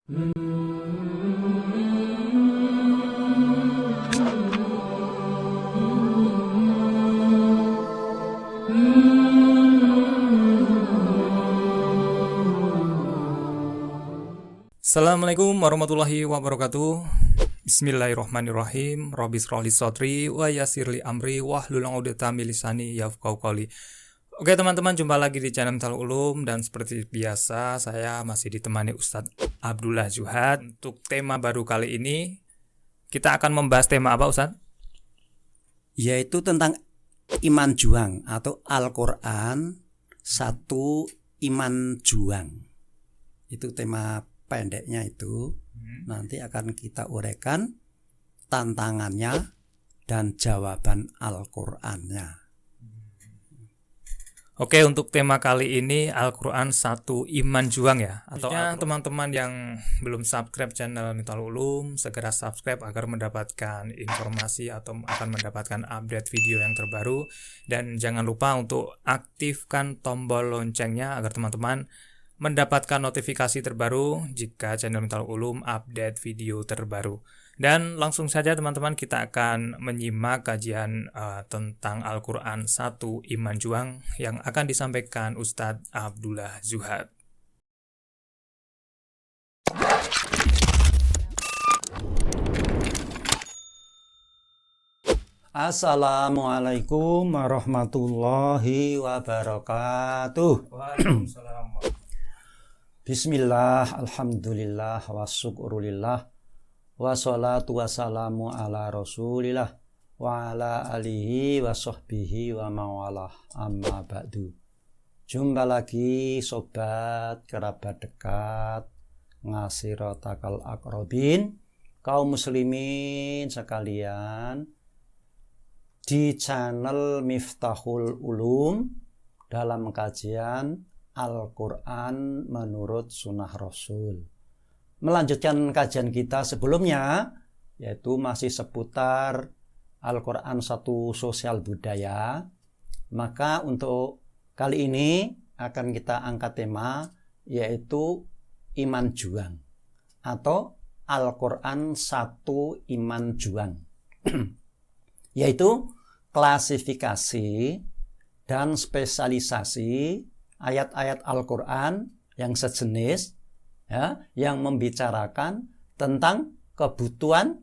Assalamualaikum warahmatullahi wabarakatuh. Bismillahirrahmanirrahim. Rabbi shrahli shodri wa yassirli amri wahlul 'uqdatam min lisani yafqahu qawli. Oke teman-teman, jumpa lagi di channel Miftahoul Ulum, dan seperti biasa saya masih ditemani Ustadz Abdullah Zuhad. Untuk tema baru kali ini kita akan membahas tema apa, Ustadz? Yaitu tentang iman juang atau Al-Quran satu iman juang. Itu tema pendeknya itu. Nanti akan kita uraikan tantangannya dan jawaban Al-Qur'annya. Oke, untuk tema kali ini Al-Quran satu iman juang ya. Atau teman-teman yang belum subscribe channel Miftahoul Ulum, segera subscribe agar mendapatkan informasi atau akan mendapatkan update video yang terbaru. Dan jangan lupa untuk aktifkan tombol loncengnya agar teman-teman mendapatkan notifikasi terbaru jika channel Miftahoul Ulum update video terbaru. Dan langsung saja teman-teman, kita akan menyimak kajian tentang Al-Quran satu iman juang yang akan disampaikan Ustadz Abdullah Zuhad. Assalamualaikum warahmatullahi wabarakatuh. Waalaikumsalam. Bismillah, alhamdulillah, wasyukurulillah, wassalatu wassalamu ala rasulillah, wa ala alihi wa sahbihi wa mawalah, amma ba'du. Jumpa lagi sobat kerabat dekat, ngasiratakal akrobin, kaum muslimin sekalian, di channel Miftahoul Ulum dalam kajian Al-Quran menurut Sunnah Rasul. Melanjutkan kajian kita sebelumnya, yaitu masih seputar Al-Quran satu sosial budaya. Maka untuk kali ini akan kita angkat tema, yaitu iman juang atau Al-Quran satu iman juang. Yaitu klasifikasi dan spesialisasi ayat-ayat Al-Quran yang sejenis, ya, yang membicarakan tentang kebutuhan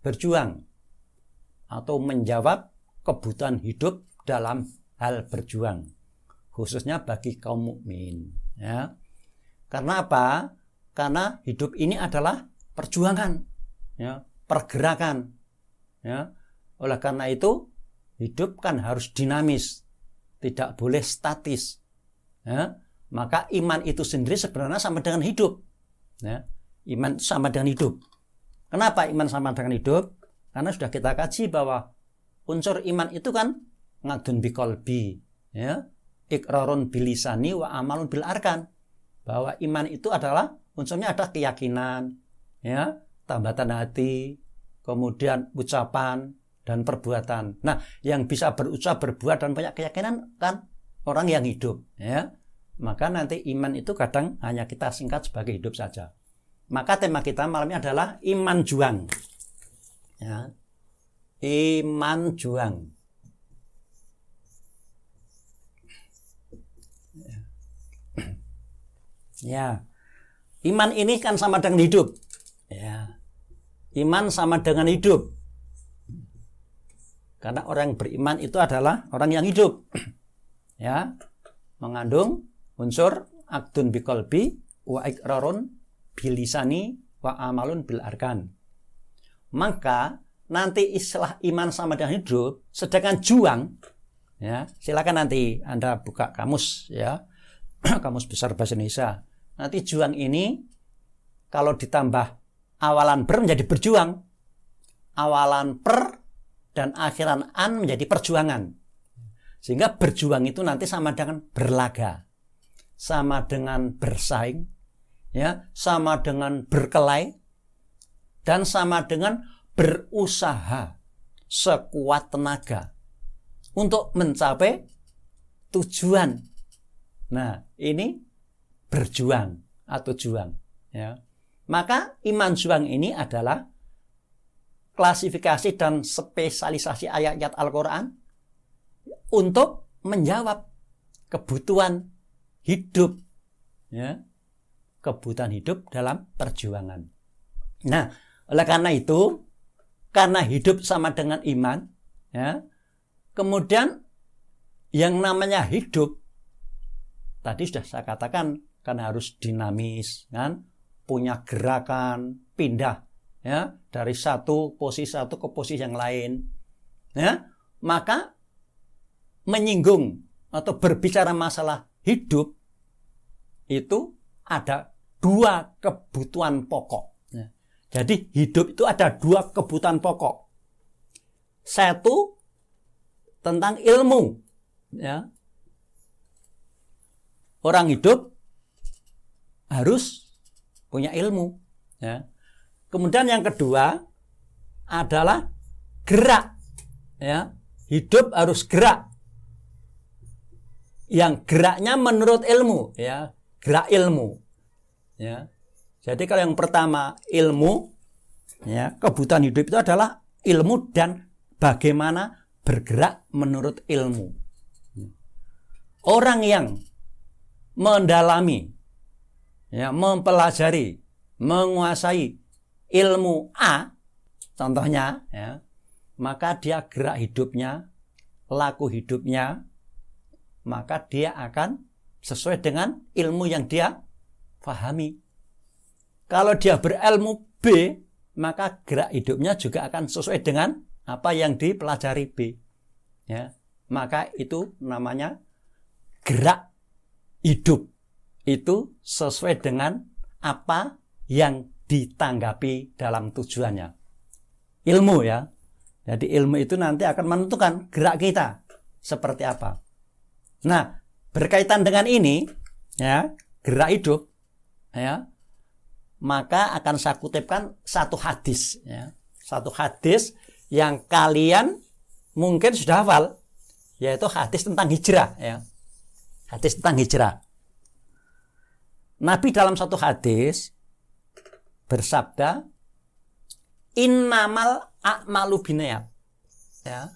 berjuang atau menjawab kebutuhan hidup dalam hal berjuang, khususnya bagi kaum mukmin. Ya. Karena apa? Karena hidup ini adalah perjuangan, ya, pergerakan. Ya. Oleh karena itu, hidup kan harus dinamis, tidak boleh statis. Ya, maka iman itu sendiri sebenarnya sama dengan hidup. Ya, iman sama dengan hidup. Kenapa iman sama dengan hidup? Karena sudah kita kaji bahwa unsur iman itu kan ngadun biqalbi, ya, iqrarun bilisani wa amalun bil arkan. Bahwa iman itu adalah unsurnya ada keyakinan, ya, tambatan hati, kemudian ucapan dan perbuatan. Nah, yang bisa berucap, berbuat dan banyak keyakinan kan orang yang hidup, ya. Maka nanti iman itu kadang hanya kita singkat sebagai hidup saja. Maka tema kita malam ini adalah iman juang. Ya. Iman juang. Ya. Iman ini kan sama dengan hidup. Ya. Iman sama dengan hidup. Karena orang yang beriman itu adalah orang yang hidup. Ya, mengandung unsur akdun biqalbi wa iqrarun bilisani wa amalun bil arkan. Maka nanti istilah iman sama dengan hidup, sedangkan juang, ya, silakan nanti Anda buka kamus, ya, kamus besar bahasa Indonesia. Nanti juang ini kalau ditambah awalan ber menjadi berjuang, awalan per dan akhiran an menjadi perjuangan. Sehingga berjuang itu nanti sama dengan berlaga, sama dengan bersaing, ya, sama dengan berkelahi, dan sama dengan berusaha sekuat tenaga untuk mencapai tujuan. Nah, ini berjuang atau juang, ya. Maka iman juang ini adalah klasifikasi dan spesialisasi ayat-ayat Al-Quran untuk menjawab kebutuhan hidup, ya, kebutuhan hidup dalam perjuangan. Nah, oleh karena itu, karena hidup sama dengan iman, ya, kemudian yang namanya hidup tadi sudah saya katakan kan harus dinamis, kan, punya gerakan, pindah, ya, dari satu ke posisi yang lain, ya. Maka menyinggung atau berbicara masalah hidup itu ada dua kebutuhan pokok, ya. Jadi hidup itu ada dua kebutuhan pokok. Satu tentang ilmu, ya. Orang hidup harus punya ilmu, ya. Kemudian yang kedua adalah gerak, ya. Hidup harus gerak. Yang geraknya menurut ilmu, ya, gerak ilmu, ya. Jadi kalau yang pertama ilmu, ya, kebutuhan hidup itu adalah ilmu dan bagaimana bergerak menurut ilmu. Orang yang mendalami, ya, mempelajari, menguasai ilmu A, contohnya, ya, maka dia gerak hidupnya, laku hidupnya, maka dia akan sesuai dengan ilmu yang dia pahami. Kalau dia berilmu B, maka gerak hidupnya juga akan sesuai dengan apa yang dipelajari B, ya. Maka itu namanya gerak hidup. Itu sesuai dengan apa yang ditanggapi dalam tujuannya. Ilmu, ya. Jadi ilmu itu nanti akan menentukan gerak kita seperti apa. Nah, berkaitan dengan ini, ya, gerak hidup, ya, maka akan saya kutipkan satu hadis, ya. Satu hadis yang kalian mungkin sudah hafal, yaitu hadis tentang hijrah, ya. Hadis tentang hijrah. Nabi dalam satu hadis bersabda, innamal a'malu binniyat, ya.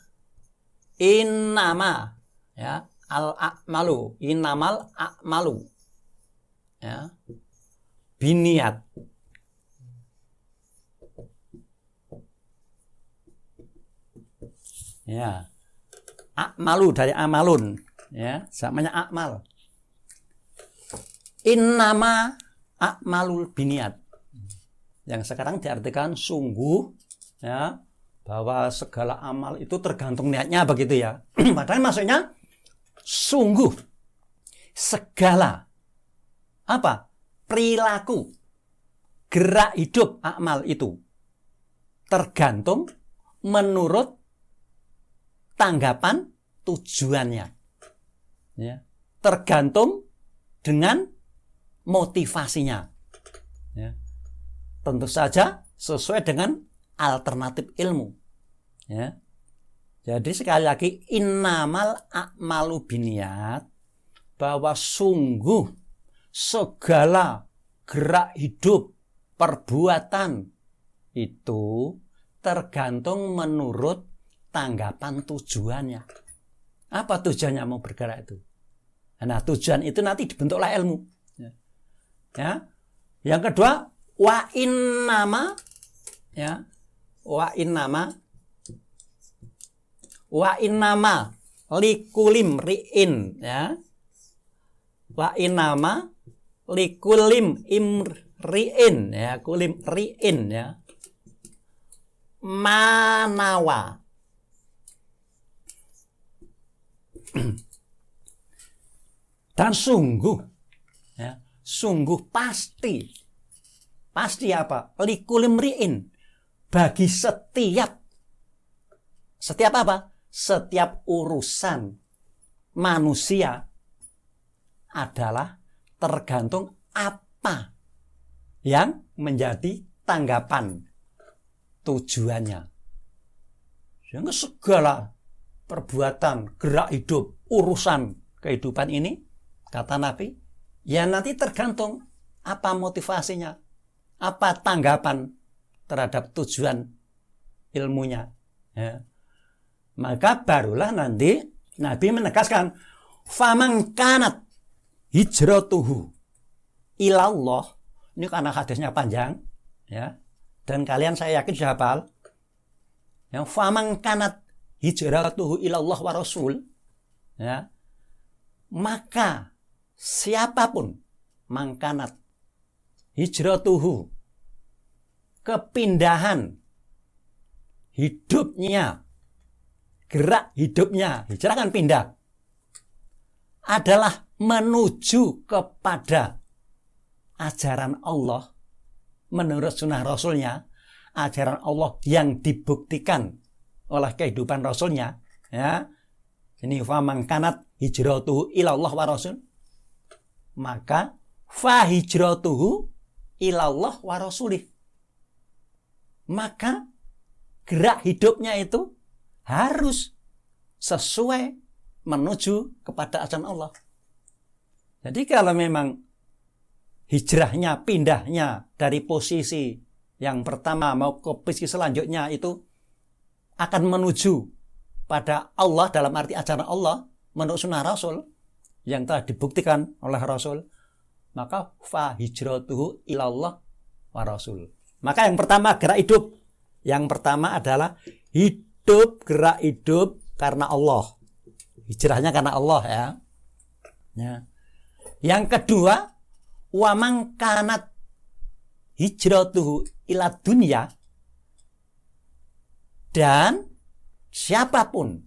Innama, ya, al-a'malu, innamal a'malu, ya, binniyat. Ya. A'malu dari amalun, ya, samanya a'mal. Innama a'malul binniyat. Yang sekarang diartikan sungguh, ya, bahwa segala amal itu tergantung niatnya, begitu, ya. Padahal maksudnya sungguh segala apa? Perilaku, gerak hidup amal itu tergantung menurut tanggapan tujuannya, ya. Tergantung dengan motivasinya, ya. Tentu saja sesuai dengan alternatif ilmu, ya. Jadi sekali lagi, innamal a'malu binniyat, bahwa sungguh segala gerak hidup, perbuatan itu tergantung menurut tanggapan tujuannya. Apa tujuannya mau bergerak itu? Nah, tujuan itu nanti dibentuklah ilmu, ya. Yang kedua, wa innama, ya, wa innama likulim ri'in, ya. Wa innama likulim imri'in, ya, kulim ri'in, ya, manawa. Dan sungguh, ya, sungguh pasti apa? Likulim ri'in, bagi setiap apa? Setiap urusan manusia adalah tergantung apa yang menjadi tanggapan tujuannya. Sehingga segala perbuatan, gerak hidup, urusan kehidupan ini, kata Nabi, ya nanti tergantung apa motivasinya, apa tanggapan terhadap tujuan ilmunya, ya. Maka barulah nanti Nabi menegaskan faman kanat hijratuhu ilallah. Ini karena hadisnya panjang, ya, dan kalian saya yakin sudah hafal. Yang faman kanat hijratuhu ilallah wa rasul, ya, maka siapapun mangkanat hijratuhu, kepindahan hidupnya, gerak hidupnya, hijrah kan pindah, adalah menuju kepada ajaran Allah menurut sunnah Rasulnya, ajaran Allah yang dibuktikan oleh kehidupan Rasulnya, ya. Ini faman kanat hijratuhu ilallah wa rasul, maka fa hijratuhu ilallah wa rasulih, maka gerak hidupnya itu harus sesuai menuju kepada ajaran Allah. Jadi kalau memang hijrahnya, pindahnya dari posisi yang pertama mau ke posisi selanjutnya itu akan menuju pada Allah dalam arti ajaran Allah menurut sunnah Rasul yang telah dibuktikan oleh Rasul, maka fa hijratuhu ilallah wa rasul. Maka yang pertama gerak hidup. Yang pertama adalah hidup, gerak hidup karena Allah. Hijrahnya karena Allah, ya. Ya. Yang kedua, wa man kanat hijratuhu ila dunya, dan siapapun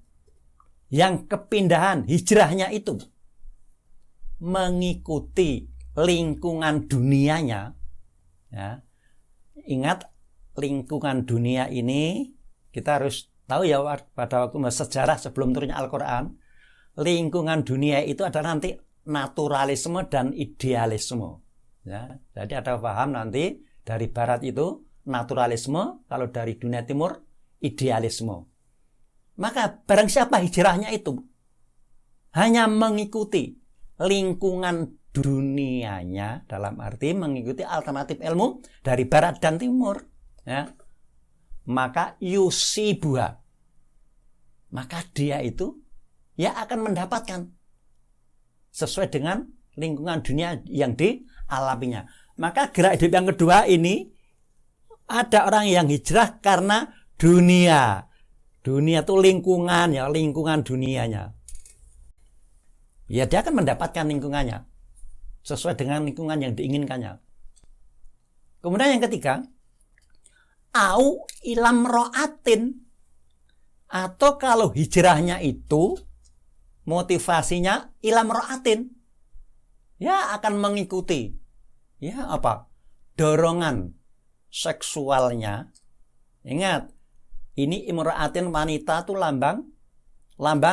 yang kepindahan hijrahnya itu mengikuti lingkungan dunianya, ya. Ingat, lingkungan dunia ini kita harus tahu ya, pada waktu sejarah sebelum turunnya Al-Quran, lingkungan dunia itu adalah nanti naturalisme dan idealisme, ya. Jadi ada paham nanti dari barat itu naturalisme, kalau dari dunia timur idealisme. Maka barang siapa hijrahnya itu hanya mengikuti lingkungan dunianya, dalam arti mengikuti alternatif ilmu dari barat dan timur, ya, maka yusibuha, maka dia itu ya akan mendapatkan sesuai dengan lingkungan dunia yang dialaminya. Maka gerak hidup yang kedua ini, ada orang yang hijrah karena dunia. Dunia itu lingkungan, ya, lingkungan dunianya. Ya, dia akan mendapatkan lingkungannya sesuai dengan lingkungan yang diinginkannya. Kemudian yang ketiga, au ilam ro'atin, atau kalau hijrahnya itu motivasinya ilam ro'atin, ya akan mengikuti, ya apa, dorongan seksualnya. Ingat, ini imro'atin, wanita itu lambang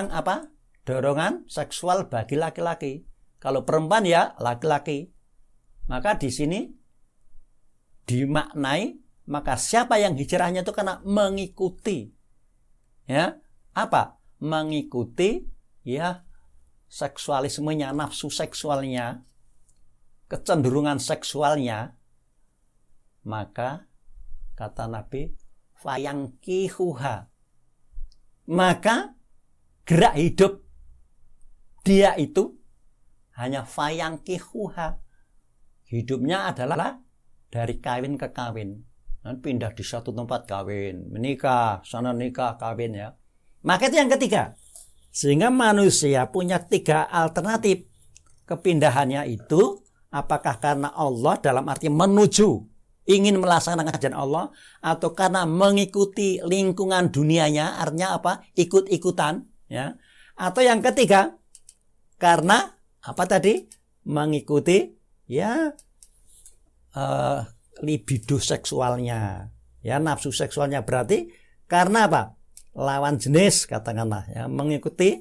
apa? Dorongan seksual bagi laki-laki. Kalau perempuan ya laki-laki. Maka di sini dimaknai, maka siapa yang hijrahnya itu karena mengikuti, ya, apa? Mengikuti, ya, seksualismenya, nafsu seksualnya, kecenderungan seksualnya, maka kata Nabi fayangkihuha, maka gerak hidup dia itu hanya fayangkihuha, hidupnya adalah dari kawin ke kawin, pindah di satu tempat kawin, menikah, sana nikah, kawin, ya. Maka itu yang ketiga. Sehingga manusia punya tiga alternatif kepindahannya itu, apakah karena Allah dalam arti menuju, ingin melaksanakan ajaran Allah, atau karena mengikuti lingkungan dunianya, artinya apa? Ikut-ikutan, ya. Atau yang ketiga, karena apa tadi? Mengikuti, ya, libido seksualnya, ya, nafsu seksualnya. Berarti karena apa? Lawan jenis, katakanlah, ya, mengikuti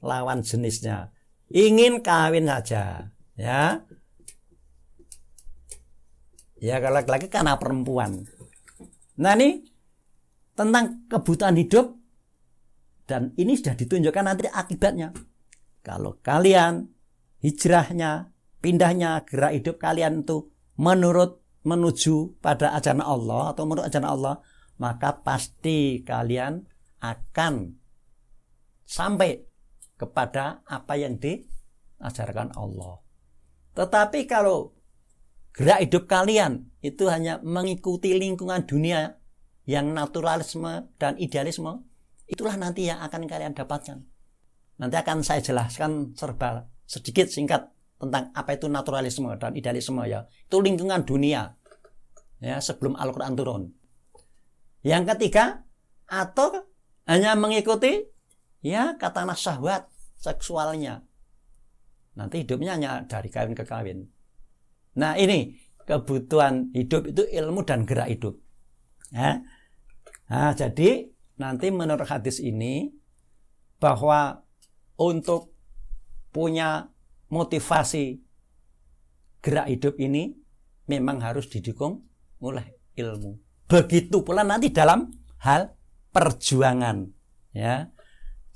lawan jenisnya, ingin kawin saja, ya. Ya, kalau laki-laki karena perempuan. Nah, ini tentang kebutuhan hidup, dan ini sudah ditunjukkan nanti akibatnya. Kalau kalian hijrahnya, pindahnya, gerak hidup kalian itu menurut menuju pada ajaran Allah atau menurut ajaran Allah, maka pasti kalian akan sampai kepada apa yang diajarkan Allah. Tetapi kalau gerak hidup kalian itu hanya mengikuti lingkungan dunia yang naturalisme dan idealisme, itulah nanti yang akan kalian dapatkan. Nanti akan saya jelaskan serba sedikit singkat tentang apa itu naturalisme dan idealisme ya. Itu lingkungan dunia ya sebelum Al-Qur'an turun. Yang ketiga, atau hanya mengikuti ya katakanlah syahwat seksualnya. Nanti hidupnya hanya dari kawin ke kawin. Nah, ini kebutuhan hidup itu ilmu dan gerak hidup. Ya. Nah, jadi nanti menurut hadis ini bahwa untuk punya motivasi gerak hidup ini memang harus didukung oleh ilmu. Begitu pula nanti dalam hal perjuangan, ya.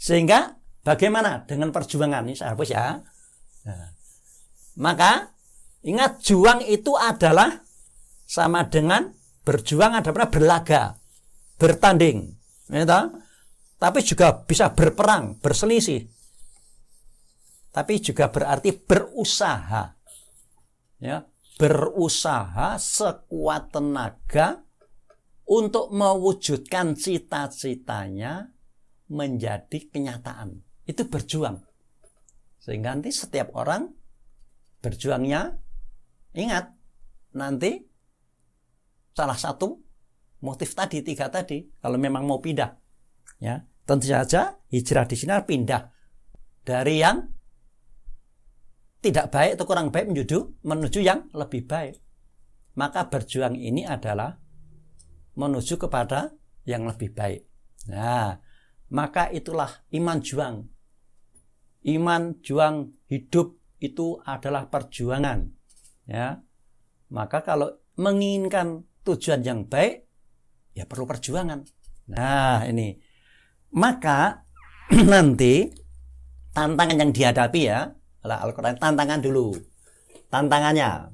Sehingga bagaimana dengan perjuangan ini saya hapus ya. Nah, maka ingat, juang itu adalah sama dengan berjuang adalah berlaga, bertanding, ya, tapi juga bisa berperang, berselisih. Tapi juga berarti berusaha, ya, berusaha sekuat tenaga untuk mewujudkan cita-citanya menjadi kenyataan. Itu berjuang. Sehingga nanti setiap orang berjuangnya, ingat, nanti salah satu motif tadi, 3 tadi, kalau memang mau pindah, ya, tentu saja hijrah di sini pindah dari yang tidak baik atau kurang baik menuju yang lebih baik. Maka berjuang ini adalah menuju kepada yang lebih baik. Nah, maka itulah iman juang. Iman juang hidup itu adalah perjuangan, ya. Maka kalau menginginkan tujuan yang baik, ya perlu perjuangan. Nah, ini. Maka nanti tantangan yang dihadapi ya, Al-Quran tantangan dulu. Tantangannya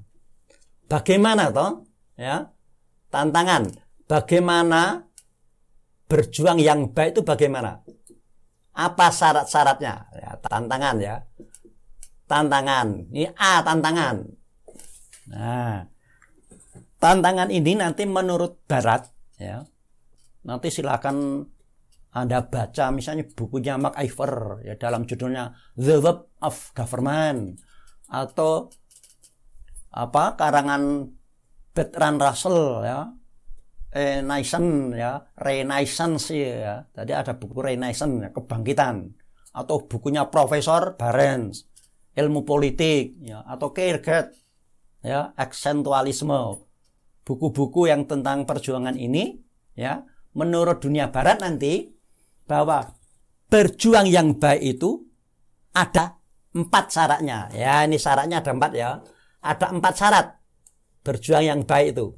bagaimana toh? Ya. Tantangan bagaimana berjuang yang baik itu bagaimana? Apa syarat-syaratnya? Ya, tantangan ya. Tantangan. Ini A, tantangan. Nah, tantangan ini nanti menurut Barat ya. Nanti silakan Anda baca misalnya bukunya MacIver ya, dalam judulnya The Web of Government, atau apa karangan Bertrand Russell ya, Renaissance ya. Tadi ada buku Renaissance ya, kebangkitan, atau bukunya Profesor Barents, ilmu politik ya, atau Kierkegaard ya, aksentualisme. Buku-buku yang tentang perjuangan ini ya, menurut dunia barat nanti bahwa berjuang yang baik itu ada 4 syaratnya. Ya, ini syaratnya ada 4 ya. Ada 4 syarat berjuang yang baik itu.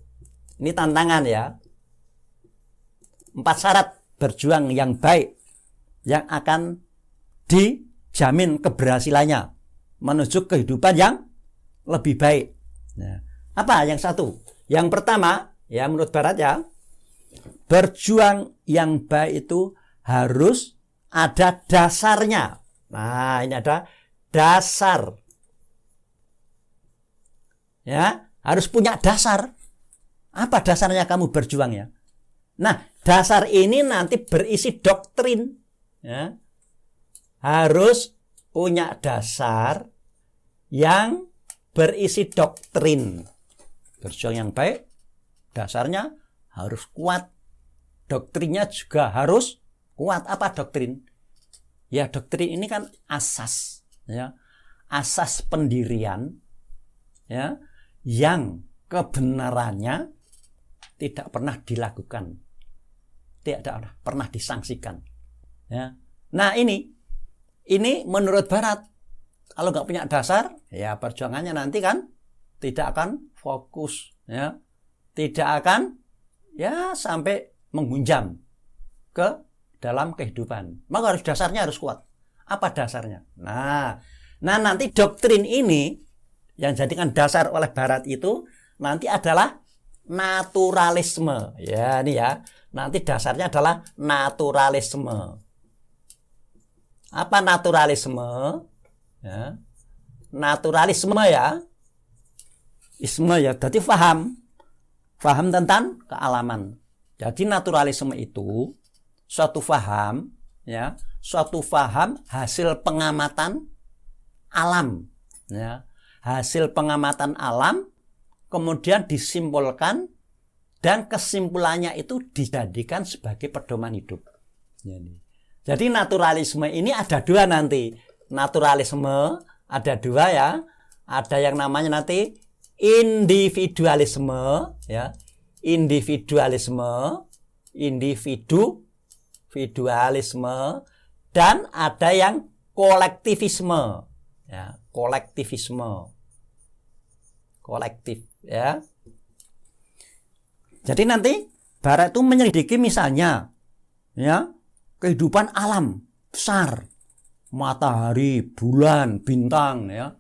Ini tantangan ya. 4 syarat berjuang yang baik yang akan dijamin keberhasilannya menuju kehidupan yang lebih baik. Nah, apa yang satu? Yang pertama, ya menurut Barat ya, berjuang yang baik itu harus ada dasarnya. Nah, ini ada dasar. Ya, harus punya dasar. Apa dasarnya kamu berjuang ya? Nah, dasar ini nanti berisi doktrin. Ya. Harus punya dasar yang berisi doktrin. Berjuang yang baik, dasarnya harus kuat. Doktrinnya juga harus kuat. Apa doktrin? Ya, doktrin ini kan asas, ya, asas pendirian, ya, yang kebenarannya tidak pernah dilakukan, tidak pernah disangsikan. Ya. Nah, ini menurut Barat, kalau nggak punya dasar, ya perjuangannya nanti kan tidak akan fokus, ya, tidak akan ya sampai menghunjam ke dalam kehidupan. Maka dasarnya harus kuat. Apa dasarnya? Nah nanti doktrin ini yang jadikan dasar oleh Barat itu nanti adalah naturalisme. Ya, ini ya. Nanti dasarnya adalah naturalisme. Apa naturalisme? Ya. Naturalisme ya. Isme ya, berarti faham tentang kealaman. Jadi naturalisme itu suatu faham ya, suatu faham hasil pengamatan alam ya. Hasil pengamatan alam kemudian disimpulkan dan kesimpulannya itu dijadikan sebagai pedoman hidup. Jadi naturalisme ini ada dua nanti. Naturalisme ada dua ya. Ada yang namanya nanti individualisme ya. Individualisme dan ada yang kolektivisme ya, kolektif ya. Jadi nanti Barat itu menyelidiki misalnya ya, kehidupan alam besar, matahari, bulan, bintang ya,